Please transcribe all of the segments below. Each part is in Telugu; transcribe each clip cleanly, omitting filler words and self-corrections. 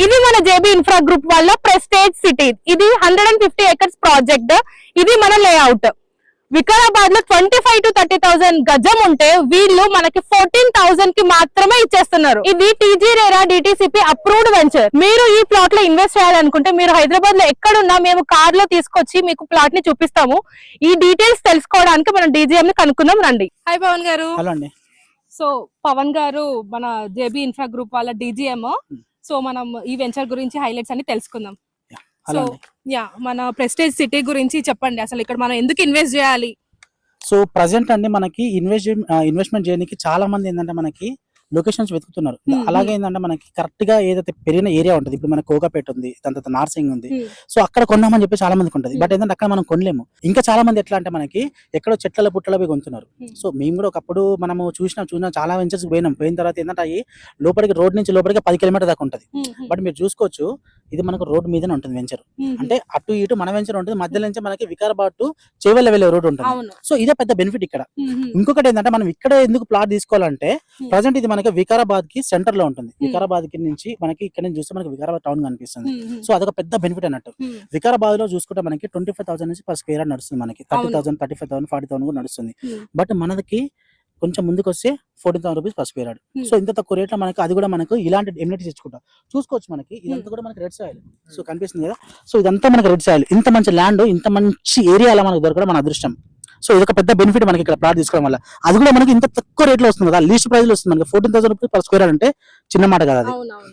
ఇది మన జేబీ ఇన్ఫ్రా గ్రూప్ వాళ్ళ ప్రెస్టేజ్ సిటీ. ఇది 150 acres ప్రాజెక్ట్. ఇది మన లేఅవుట్. వికారాబాద్ లో 25,000 to 30,000 గజం ఉంటే వీళ్ళు మనకి 14,000 కి మాత్రమే ఇచ్చేస్తున్నారు. ఇది TG RERA DTCP approved venture. మీరు ఈ ప్లాట్ లో ఇన్వెస్ట్ చేయాలనుకుంటే మీరు హైదరాబాద్ లో ఎక్కడున్నా మేము కార్ లో తీసుకొచ్చి మీకు ప్లాట్ ని చూపిస్తాము. ఈ డీటెయిల్స్ తెలుసుకోవడానికి మనం డీజీఎం ని కనుక్కుందాం రండి. హాయ్ పవన్ గారు. హలో అండి. సో పవన్ గారు మన జేబీ ఇన్ఫ్రా గ్రూప్ వాళ్ళ డీజీఎం. సో మనం ఈ వెంచర్ గురించి హైలైట్స్ అన్ని తెలుసుకుందాం. సో మన ప్రెస్టేజ్ సిటీ గురించి చెప్పండి. అసలు ఇక్కడ మనం ఎందుకు ఇన్వెస్ట్ చేయాలి? సో ప్రజెంట్ అండి మనకి ఇన్వెస్ట్మెంట్ చేయడానికి చాలా మంది ఏంటంటే మనకి లొకేషన్స్ వెతుకుతున్నారు. అలాగే ఏంటంటే మనకి కరెక్ట్ గా ఏదైతే పెరిగిన ఏరియా ఉంటుంది, ఇప్పుడు మనకి కోకాపేట ఉంది, దాని తర్వాత నార్సింగ్ ఉంది, సో అక్కడ కొన్నామని చెప్పి చాలా మందికి ఉంటుంది. బట్ ఏంటంటే అక్కడ మనం కొనలేము. ఇంకా చాలా మంది ఎట్లా అంటే మనకి ఎక్కడో చెట్ల పుట్టలో పోయి కొంటున్నారు. సో మేము కూడా ఒకప్పుడు మనము చూసినా చాలా వెంచర్స్ పోయిన తర్వాత ఏంటంటే అవి లోపలికి రోడ్ నుంచి లోపలికి 10 కిలోమీటర్ దాకా ఉంటుంది. బట్ మీరు చూసుకోవచ్చు, ఇది మనకు రోడ్ మీదనే ఉంటుంది వెంచర్. అంటే అటు ఇటు మన వెంచర్ ఉంటుంది, మధ్యలో నుంచి మనకి వికారాబాద్ టు చేవెళ్ళ వెళ్ళే రోడ్ ఉంటుంది. సో ఇదే పెద్ద బెనిఫిట్ ఇక్కడ. ఇంకొకటి ఏంటంటే మనం ఇక్కడ ఎందుకు ప్లాట్ తీసుకోవాలంటే ప్రజెంట్ ఇది మనకి వికారాబాద్ కి సెంటర్ లో ఉంటుంది. వికారాబాద్ కి నుంచి మనకి ఇక్కడ నుంచి చూస్తే మనకి వికారాబాద్ టౌన్ కనిపిస్తుంది. సో అదొక పెద్ద బెనిఫిట్ అన్నట్టు. వికారాబాద్ లో చూసుకుంటే మనకి 25,000 నుంచి per square నడుస్తుంది. మనకి 30,000, 35,000, 40,000 కూడా నడుస్తుంది. బట్ మనకి కొంచెం ముందుకు వస్తే 14,000 రూపీస్ per square. సో ఇంత తక్కువ రేట్ లో మనకి అది కూడా మనకు ఇలాంటి ఎమ్యూనిటీస్ ఇచ్చుకుంటాం. చూసుకోవచ్చు మనకి ఇదంతా కూడా మనకి రెడ్ సాయిల్. సో కనిపిస్తుంది కదా. సో ఇదంతా మనకి రెడ్ సాయిల్. ఇంత మంచి ల్యాండ్, ఇంత మంచి ఏరియాలో మనకు దొరకడం మన అదృష్టం. సో ఇదొక పెద్ద బెనిఫిట్ మనకి ఇక్కడ ప్లాట్ తీసుకోవడం వల్ల. అది కూడా మనకి ఇంత తక్కువ రేట్ లో వస్తుంది కదా, లీస్ట్ ప్రైస్ లో వస్తుంది మనకి 14,000 రూపీస్ per square అంటే చిన్న మాట కదా.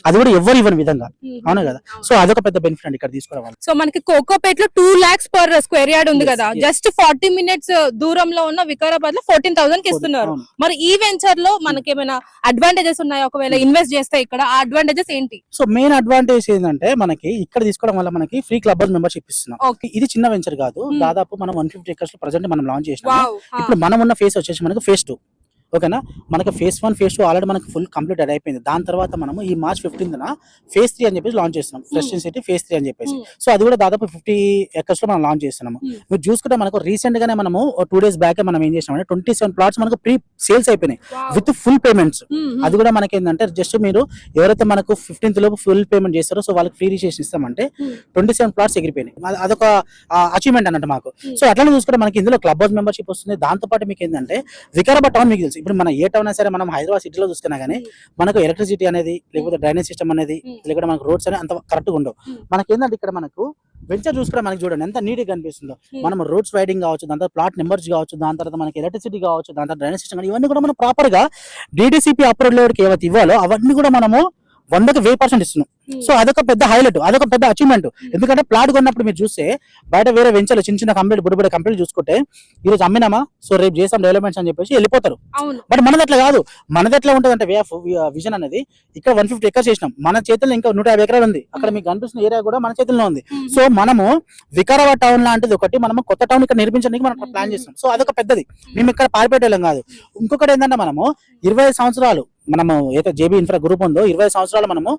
అది కూడా ఎవరు ఇవ్వని విధంగా, అవునా కదా. సో అదొక పెద్ద బెనిఫిట్ అండి ఇక్కడ తీసుకోవడం వల్ల. సో మనకి కోకోపేట్ లో 2 lakhs per square yard ఉంది కదా, జస్ట్ 40 minutes దూరంలో ఉన్న వికారాబాద్ లో 14,000 కి ఇస్తున్నారు. మరి ఈ వెంచర్ లో మనకి ఏమైనా అడ్వాంటేజెస్ ఉన్నాయా? ఒకవేళ ఇన్వెస్ట్ చేస్తే ఇక్కడ ఆ అడ్వాంటేజెస్ ఏంటి? సో మెయిన్ అడ్వాంటేజ్ ఏంటంటే మనకి ఇక్కడ తీసుకోవడం వల్ల మనకి ఫ్రీ క్లబ్ హౌస్ మెంబర్షిప్ ఇస్తున్నాం. ఇది చిన్న వెంచర్ కాదు, దాదాపు మనం 150 acres లో ప్రజెంట్ మనం లాంచ్ చేసినాం. ఇప్పుడు మనం ఉన్న ఫేస్ వచ్చేసి మనకు phase 2. ఓకేనా. మనకి phase 1, phase 2 ఆల్రెడీ మనకి ఫుల్ కంప్లీట్ అయిపోయింది. దాని తర్వాత మనము ఈ March 15న phase 3 అని చెప్పేసి లాంచ్ చేస్తున్నాం. ప్రెస్టీజ్ సిటీ phase 3 అని చెప్పేసి. సో అది కూడా దాదాపు 50 acres లో మనం లాంచ్ చేస్తున్నాము. మీరు చూసుకుంటే మనకు రీసెంట్ గానే మనము 2 days బ్యాక్ మనం ఏం చేసినామంటే 27 plots మనకు ప్రీ సేల్స్ అయిపోయినాయి విత్ ఫుల్ పేమెంట్స్. అది కూడా మనకి ఏంటంటే జస్ట్ మీరు ఎవరైతే మనకు 15th లోపు ఫుల్ పేమెంట్ చేస్తారో సో వాళ్ళకి ఫ్రీ రిజిస్ట్రేషన్ ఇస్తామంటే 27 plots ఎగిరిపోయినాయి. అదొక అచీవ్మెంట్ అన్నట్టు మాకు. సో అట్లానే చూసుకుంటే మనకి ఇందులో క్లబ్ హౌస్ మెంబర్షిప్ వస్తుంది. దాంతో పాటు మీకు ఏంటంటే వికారాబాద్ టౌన్ మీకు తెలుసు, ఇప్పుడు మన ఏ టౌన్ అయినా సరే మనం హైదరాబాద్ సిటీలో చూసుకున్నా కానీ మనకు ఎలక్ట్రిసిటీ అనేది, లేకపోతే డ్రైనేజ్ సిస్టమ్ అనేది, లేకపోతే మనకు రోడ్స్ అనేది అంత కరెక్ట్ గా ఉండవు. మనకి ఏంటంటే ఇక్కడ మనకు వెంచర్ చూసుకుంటే మనకి చూడండి ఎంత నీట్ గా కనిపిస్తుందో. మనం రోడ్స్ వైడింగ్ కావచ్చు, దాని తర్వాత ప్లాట్ నెంబర్స్ కావచ్చు, దాని తర్వాత మనకి ఎలక్ట్రిసిటీ కావచ్చు, దాని తర్వాత డ్రైనేజ్ సిస్టమ్, ఇవన్నీ కూడా మనం ప్రాపర్ గా డిటిసిపి అప్రూవల్ లెవెల్కి ఏవైతే ఇవ్వాలో అవన్నీ కూడా మనము 100కి 1000% ఇస్తున్నాం. సో అదొక పెద్ద హైలైట్, అదొక పెద్ద అచీవ్మెంట్. ఎందుకంటే ప్లాట్ కొన్నప్పుడు మీరు చూస్తే బయట వేరే వెంచర్లు చిన్న కంపెనీలు, బుడ్డ కంపెనీలు చూసుకుంటే ఈ రోజు అమ్మినామా, సో రేపు చేసాం డెవలప్మెంట్స్ అని చెప్పేసి వెళ్ళిపోతారు. బట్ మనది అట్లా కాదు. మనది ఎట్లా ఉంటుంది అంటే వే ఆఫ్ విజన్ అనేది ఇక్కడ 150 acres చేసినాం. మన చేతుల్లో ఇంకా 150 ఎకరాలు ఉంది. అక్కడ మీకు కనిపిస్తున్న ఏరియా కూడా మన చేతుల్లో ఉంది. సో మనము వికారాబాద్ టౌన్ లాంటిది ఒకటి మనము కొత్త టౌన్ ఇక్కడ నిర్మించడానికి మనం ప్లాన్ చేస్తాం. సో అదొక పెద్దది. మేము ఇక్కడ పారిపెట్టేళ్ళం కాదు. ఇంకొకటి ఏంటంటే మనము 25 సంవత్సరాలు మనము ఏదైతే జేబీ ఇన్ఫ్రా గ్రూప్ ఉందో 20 సంవత్సరాలు మనము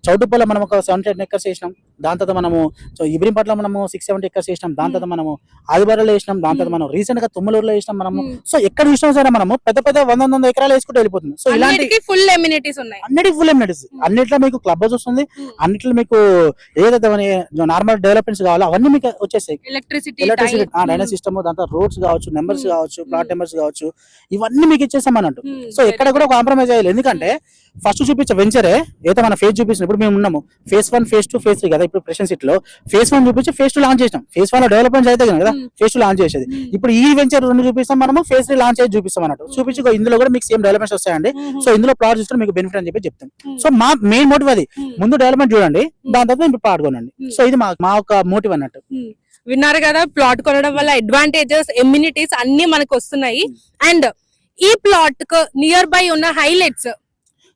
చౌటుప్పల్లో మనం ఒక 78 acres చేసినాం. దాని తర్వాత మనము సో ఇబ్రహీంపట్ల మనము 670 acres చేసినాం. దాని తర్వాత మనము ఆదివారాలో వేసినాం. దాని తర్వాత మనం రీసెంట్ గా తుమ్మలూరులో వేసినాం. మనము సో ఎక్కడ చూసినా సరే మనము పెద్ద 100 ఎకరాలు వేసుకుంటూ వెళ్ళిపోతుంది. సో ఇలాంటి ఫుల్ ఎమ్యూనిటీస్ ఉన్నాయి. అన్నిటికీ ఫుల్ ఎమ్యూనిటీస్, అన్నిట్లో మీకు క్లబ్ హౌస్ వస్తుంది. అన్నిట్లో మీకు ఏదైతే నార్మల్ డెవలప్మెంట్స్ కావాలో అవన్నీ మీకు వచ్చేస్తాయి. ఎలక్ట్రిసిటీ, డ్రైనేజ్ సిస్టమ్, దాని తర్వాత రోడ్స్ కావచ్చు, నెంబర్స్ కావచ్చు, ప్లాట్ నెంబర్స్ కావచ్చు, ఇవన్నీ మీకు ఇచ్చేస్తాం అన్నట్టు. సో ఎక్కడ కూడా కాంప్రమైజ్ అయ్యాలి. ఎందుకంటే ఫస్ట్ చూపించే వెంచరే అయితే మన ఫేజ్ చూపించిన ఇప్పుడు మేము ఉన్నాము phase 1, phase 2, phase 3 కదా. ఇప్పుడు ప్రెసెంట్ సిటీలో phase 1 చూపించి phase 2 లాంచ్ చేసినాం. phase 1 లో డెవలప్మెంట్ అయితే కదా phase 2 లాంచ్ చేసేది. ఇప్పుడు ఈ వెంచర్ 2 చూపిస్తాం, మనము phase 3 లాంచ్ చేసి చూపిస్తాం అన్నట్టు. చూపించి ఇందులో కూడా మీకు సేమ్ డెవలప్మెంట్స్ వస్తాయండి. సో ఇందులో ప్లాట్ చూస్తే మీకు బెనిఫిట్ అని చెప్పి చెప్తాం. సో మా మెయిన్ మోటివ్ అది, ముందు డెవలప్మెంట్ చూడండి, దాని తర్వాత ఇప్పుడు ప్లాట్ కొనండి. సో ఇది మా ఒక మోటివ్ అన్నట్టు. విన్నారు కదా, ప్లాట్ కొనడం వల్ల అడ్వాంటేజెస్, ఎమ్యూనిటీస్ అన్ని మనకు వస్తున్నాయి. అండ్ ఈ ప్లాట్ కు నియర్ బై ఉన్న హైలైట్స్.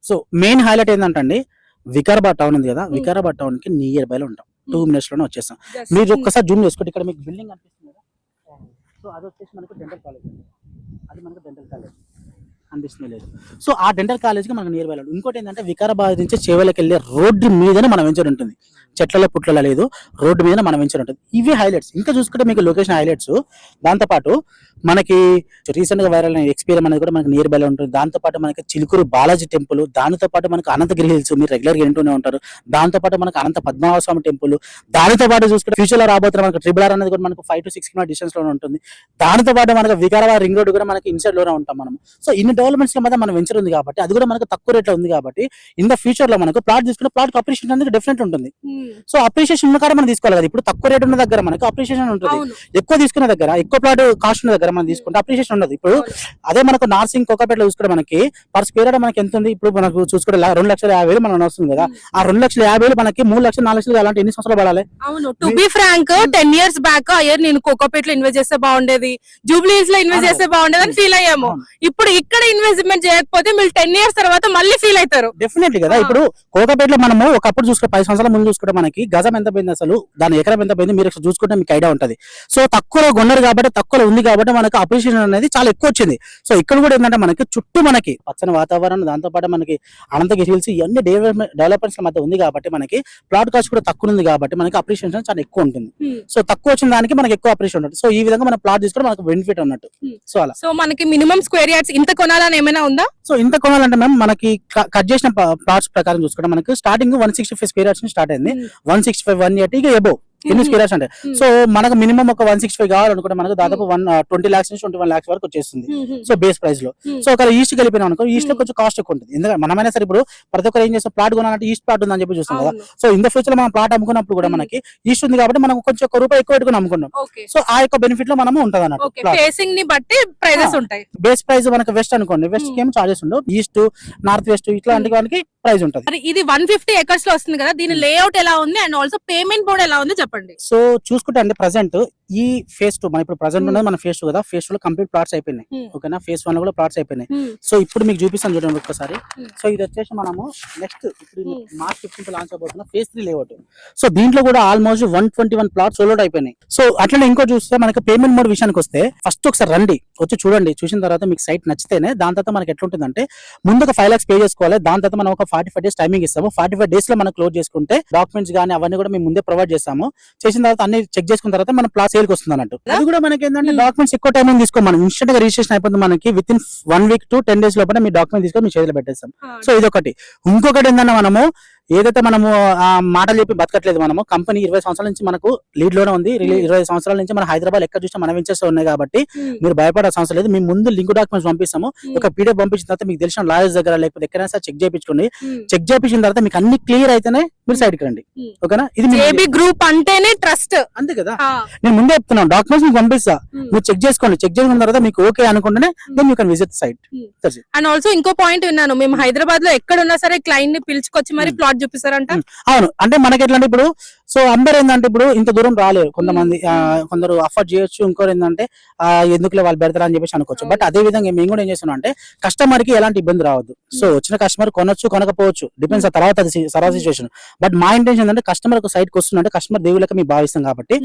సో మెయిన్ హైలైట్ ఏంటంటే వికారాబాద్ టౌన్ ఉంది కదా, వికారాబాద్ టౌన్ కి నియర్ బై లో ఉంటాం. 2 minutes లోనే వచ్చేస్తాం. మీరు ఒక్కసారి జూమ్ చేసుకోండి. ఇక్కడ మీకు బిల్డింగ్ కనిపిస్తుంది కదా, సో అది వచ్చేసి మనకు డెంటల్ కాలేజ్. అది మనకు డెంటల్ కాలేజ్. అనిపిస్తుంది లేదు. సో ఆ డెంటల్ కాలేజ్ కి మనకు నియర్ బై. ఇంకోటి ఏంటంటే వికారాబాద్ నుంచి చేవలకి వెళ్ళే రోడ్డు మీదనే మన వెంచర్ ఉంటుంది. చెట్లలో పుట్లలో లేదు, రోడ్డు మీద మన వెంచర్ ఉంటుంది. ఇవి హైలైట్స్. ఇంకా చూసుకుంటే మీకు లొకేషన్ హైలైట్స్. దాంతోపాటు మనకి రీసెంట్ గా వైరల్ అయిన ఎక్స్పీరియన్స్ అనేది కూడా మనకి నియర్ బై ఉంటుంది. దాంతోపాటు మనకి చిలుకూరు బాలాజీ టెంపుల్, దానితో పాటు మనకు అనంతగిరి హిల్స్ మీరు రెగ్యులర్ గా వింటూనే ఉంటారు. దాంతోపాటు మనకు అనంత పద్మనాభ స్వామి టెంపుల్, దానితో పాటు చూసుకుంటే ఫ్యూచర్ లో రాబోతున్న మనకు ట్రిబుల్ ఆర్ అనేది కూడా మనకు 5 to 6 కిలోమీటర్ డిస్టెన్స్ లోనే ఉంటుంది. దానితో పాటు మనకు వికారాబాద్ రింగ్ రోడ్ కూడా మనకి ఇన్సైడ్ లోనే ఉంటాం మనం. సో ఇన్ని డెవలప్మెంట్స్ మధ్య మన వెంచర్ ఉంది కాబట్టి, అది కూడా మనకు తక్కువ రేట్ లో ఉంది కాబట్టి, ఇన్ ద ఫ్యూచర్ లో మనకు ప్లాట్ తీసుకుంటే ప్లాట్ అప్రిషియేషన్ అనేది డిఫరెంట్ ఉంటుంది. సో అప్రిషియేషన్ ఉన్న కాడ మనం తీసుకోవాలి కదా. ఇప్పుడు తక్కువ రేట్ ఉన్న దగ్గర మనకు అప్రిషియేషన్ ఉంటుంది, ఎక్కువ తీసుకున్న దగ్గర, ఎక్కువ ప్లాట్ కాస్ట్ ఉన్న దగ్గర మనం తీసుకుంటే అప్రిషియేషన్ ఉండదు. ఇప్పుడు అదే మనకు నార్సింగ్ కోకాపేటలో చూసుకుంటే మనకి పర్ స్క్వేర్ యార్డ్ మనకి ఎంత ఉంది, ఇప్పుడు మనకు చూసుకుంటే 2,50,000 మనం వస్తుంది కదా. ఆ 2,50,000 మనకి 3,00,000 4,00,000 అలాంటి ఎన్ని సంవత్సరాలు పడాలి? అవును. To be frank 10 years back అయ్యర్ నేను కోకాపేట్ లో ఇన్వెస్ట్ చేస్తే బాగుండేది, జూబ్లీస్ లో ఇన్వెస్ట్ చేస్తే బాగుండేది అని ఫీల్ అయ్యాము. ఇప్పుడు ఇక్కడ ఇన్వెస్ట్మెంట్ చేయకపోతే మీరు 10 years తర్వాత మళ్ళీ ఫీల్ అవుతారు. డెఫినెట్లీ కదా. ఇప్పుడు కోకాపేటలో మనము ఒకప్పుడు చూసుకుంటే 10 సంవత్సరాల ముందు చూసుకుంటే మనకి గజం ఎంత పోయింది, అసలు దాని ఎకరం ఎంత పోయింది మీరు చూసుకుంటే మీకు ఐడియా ఉంటది. సో తక్కువలో కొన్నారు కాబట్టి, తక్కువలో ఉంది కాబట్టి మనకు అప్రిషియేషన్ అనేది చాలా ఎక్కువ వచ్చింది. సో ఇక్కడ కూడా ఏంటంటే మనకి చుట్టూ మనకి పచ్చని వాతావరణం, దాంతో పాటు మనకి అనంతగిరి హిల్స్ ఇవన్నీ డెవలప్మెంట్స్ మధ్య ఉంది కాబట్టి మనకి ప్లాట్ కాస్ట్ కూడా తక్కువ ఉంది కాబట్టి మనకి అప్రిషియేషన్ చాలా ఎక్కువ ఉంటుంది. సో తక్కువ వచ్చిన దానికి మనకి ఎక్కువ అప్రిషియేషన్ ఉంటుంది. సో ఈ విధంగా మనం ప్లాట్ తీసుకుంటే మనకు బెనిఫిట్ అన్నట్టు. సో అలా. సో మనకి మినిమం స్క్వేర్ యార్డ్స్ ఇంత కొనాలని ఏమైనా ఉందా? సో ఇంత కొనాలంటే మేము మనకి కట్ చేసిన ప్లాట్స్ ప్రకారం చూసుకుంటే మనకి స్టార్టింగ్ 165 స్క్వేర్ యార్డ్స్ స్టార్ట్ అయింది. 165, 180 అబోవ్ ఎన్ని స్క్వేర్ యార్డ్స్ అంటే. సో మనకు మినిమం ఒక 165 కావాలనుకుంటే మనకు దాదాపు 20 lakhs నుంచి 21 lakhs వరకు వచ్చేస్తుంది. సో బేస్ ప్రైస్ లో. సో ఒక ఈస్ట్ కి వెళ్ళిపోయినా అనుకో, ఈస్ట్ లో కొంచెం కాస్ట్ ఎక్కువ ఉంటుంది. ఎందుకంటే మనమైనా సరే ఇప్పుడు ప్రతి ఒక్కరు ఏం చేస్తాం, ప్లాట్ కొనాలంటే ఈస్ట్ ప్లాట్ ఉందని చెప్పి చూస్తాం కదా. సో ఇన్ ద ఫ్యూచర్ లో మనం ప్లాట్ అమ్ముకున్నప్పుడు కూడా మనకి ఈస్ట్ ఉంది కాబట్టి మనం కొంచెం ₹1 ఎక్కువ పెట్టుకుని అమ్ముకున్నాం. సో ఆ యొక్క బెనిఫిట్ లో మనం ఉంటది అన్నట్టు. ఫేసింగ్ ని బట్టి ప్రైజెస్ ఉంటాయి. బేస్ ప్రైస్ మనకు వెస్ట్ అనుకోండి, వెస్ట్ కి ఏం చార్జెస్ ఉండవు. ఈస్ట్, నార్త్ వెస్ట్ ఇట్లాంటి వాటికి ప్రైస్ ఉంటుంది. ఇది 150 acres లో వస్తుంది కదా, దీని లేఅవుట్ ఎలా ఉంది అండ్ ఆల్సో పేమెంట్ మోడ్ ఎలా ఉంది చెప్పండి. సో చూసుకుంటే అంటే ప్రెసెంట్ ఈ ఫేజ్ 2 మన ఇప్పుడు ప్రెసెంట్ ఉన్నది మన ఫేజ్ 2 కదా. ఫేజ్ 2 లో కంప్లీట్ ప్లాట్స్ అయిపోయినాయి. ఓకేనా. ఫేజ్ 1 లో కూడా ప్లాట్స్ అయిపోయినాయి. సో ఇప్పుడు మీకు చూపిస్తాను చూడండి ఒక్కసారి. సో ఇది వచ్చేసి మనము నెక్స్ట్ ఇప్పుడు మార్చ్ 15 లాంచ్ అవబోతున్న ఫేజ్ 3 లేఅవుట్. సో దీంట్లో కూడా ఆల్మోస్ట్ 121 ప్లాట్స్ సోల్డ్ అయిపోయినాయి. సో అట్లనే ఇంకో చూస్తే మనకి పేమెంట్ మోడ్ విషయానికి వస్తే ఫస్ట్ ఒకసారి రండి, వచ్చి చూడండి. చూసిన తర్వాత మీకు సైట్ నచ్చితేనే దాని తర్వాత మనకి ఎట్లుంటుందంటే ముందు ఒక 5 lakhs పే చేసుకోవాలి. దాని తర్వాత మనం ఒక 45 days టైమింగ్ ఇస్తాము. 45 days లో మనం క్లోజ్ చేసుకుంటే డాక్యుమెంట్స్ కానీ అవన్నీ కూడా మేము ముందే ప్రొవైడ్ చేస్తాము. చేసిన తర్వాత అన్ని చెక్ చేసుకున్న తర్వాత మన ప్లాట్ సేల్ కి వస్తుంది అన్నట్టు. అది కూడా మనకి ఏంటంటే డాక్యుమెంట్స్ ఎక్కువ టైమింగ్ తీసుకో, మనం ఇన్స్టెంట్ గా రిజిస్ట్రేషన్ అయిపోతుంది. మనకి with in 1 week to 10 days లోపల మీ డాక్యుమెంట్ తీసుకొని మీ చేతిలో పెట్టేస్తాం. సో ఇది ఒకటి. ఇంకొకటి ఏంటంటే మనము ఏదైతే మనము ఆ మాటలు చెప్పి బతకట్లేదు. మనము కంపెనీ 20 సంవత్సరాల నుంచి మనకు లీడ్ లోనే ఉంది. 20 సంవత్సరాల నుంచి మన హైదరాబాద్ ఎక్కడ చూసినా మన వెంచర్స్ ఉన్నాయి కాబట్టి మీరు భయపడాల్సిన అవసరం లేదు. మేము ముందు లింక్ డాక్యుమెంట్స్ పంపిస్తాము. ఒక పీడిఎఫ్ పంపించిన తర్వాత మీకు తెలిసిన లాయర్స్ దగ్గర లేకపోతే ఎక్కడైనా సార్ చెక్ చేయించుకోండి. చెక్ చేయించిన తర్వాత మీకు అన్ని క్లియర్ అయితేనే మీరు సైడ్ కి రండి. ఓకేనా. ఇది ఏబీ గ్రూప్ అంటేనే ట్రస్ట్, అంతే కదా. నేను ముందే చెప్తున్నాను, డాక్యుమెంట్స్ మీకు పంపిస్తా, మీరు చెక్ చేసుకోండి. చెక్ చేసుకున్న తర్వాత మీకు ఓకే అనుకుంటేనే then you can visit site. And also ఇంకో పాయింట్ విన్నాను, మేము హైదరాబాద్ లో ఎక్కడ ఉన్నా సరే క్లయింట్ ని పిలుచుకొచ్చి మరి ప్లాట్ చూపిస్తారంట. అవును. అంటే మనకి ఎట్లా అంటే ఇప్పుడు సో అందరు ఏంటంటే ఇప్పుడు ఇంత దూరం రాలేరు కొంతమంది, కొందరు అఫోర్డ్ చేయొచ్చు. ఇంకోరు ఏంటంటే ఎందుకులే వాళ్ళు పెడతారా అని చెప్పేసి అనుకోవచ్చు. బట్ అదే విధంగా మేము కూడా ఏం చేస్తున్నాం అంటే కస్టమర్ కి ఎలాంటి ఇబ్బంది రావద్దు. సో వచ్చిన కస్టమర్ కొనొచ్చు కొనకపోవచ్చు, డిపెండ్స్ ఆ తర్వాత సిచ్యువేషన్. బట్ మా ఇంటెన్షన్ ఏంటంటే కస్టమర్ ఒక సైట్ కి వస్తుందంటే కస్టమర్ దేవుళ్ళకి మేము భావిస్తాం కాబట్టి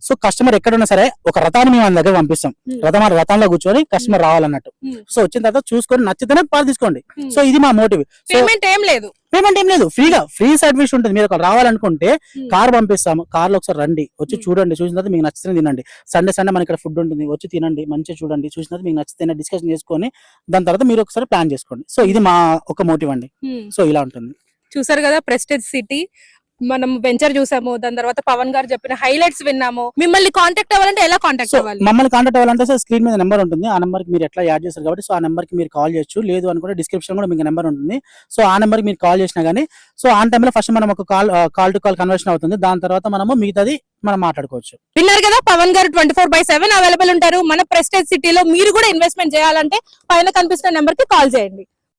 సో కస్టమర్ ఎక్కడున్నా సరే ఒక రథాన్ని మేము మన దగ్గర పంపిస్తాం. రథంలో కూర్చొని కస్టమర్ రావాలన్నట్టు. సో వచ్చిన తర్వాత చూసుకొని నచ్చితేనే పాలు తీసుకోండి. సో ఇది మా మోటివ్. పేమెంట్ ఏం లేదు, ఫ్రీగా ఫ్రీ సర్వీస్ ఉంటుంది. మీరు అక్కడ రావాలనుకుంటే కార్ పంపిస్తాము. కార్ లో ఒకసారి రండి, వచ్చి చూడండి. చూసిన తర్వాత మీకు నచ్చితే తినండి. సండే మన ఇక్కడ ఫుడ్ ఉంటుంది, వచ్చి తినండి, మంచిగా చూడండి. చూసిన తర్వాత మీకు నచ్చితే డిస్కషన్ చేసుకొని దాని తర్వాత మీరు ఒకసారి ప్లాన్ చేసుకోండి. సో ఇది మా ఒక మోటివ్ అండి. సో ఇలా ఉంటుంది. చూసారు కదా, ప్రెస్టేజ్ సిటీ మనం వెంచర్ చూసాము, దాని తర్వాత పవన్ గారు చెప్పిన హైలైట్స్ విన్నాము. మిమ్మల్ని కాంటాక్ట్ అవ్వాలంటే ఎలా కాంటాక్ట్ అవ్వాలి? మమ్మల్ని కాంటాక్ట్ అవ్వాలంటే సార్ స్క్రీన్ మీద నెంబర్ ఉంటుంది. ఆ నెంబర్ కి మీరు ఎట్లా యాడ్ చేస్తారు కాబట్టి సో ఆ నెంబర్ కి మీరు కాల్ చేయొచ్చు. లేదు అనుకుంటే డిస్క్రిప్షన్ కూడా మీకు నెంబర్ ఉంటుంది. సో ఆ నెంబర్ కి మీరు కాల్ చేసినా గానీ సో ఆ టైంలో ఫస్ట్ మనం ఒక కాల్ టు కాల్ కన్వర్షన్ అవుతుంది. దాని తర్వాత మనము మిగతాది మనం మాట్లాడుకోవచ్చు. విన్నారు కదా, పవన్ గారు 24/7 అవైలబుల్ ఉంటారు మన ప్రెస్టేజ్ సిటీలో. మీరు కూడా ఇన్వెస్ట్మెంట్ చేయాలంటే పైన కనిపిస్తున్న నెంబర్ కి కాల్ చేయండి.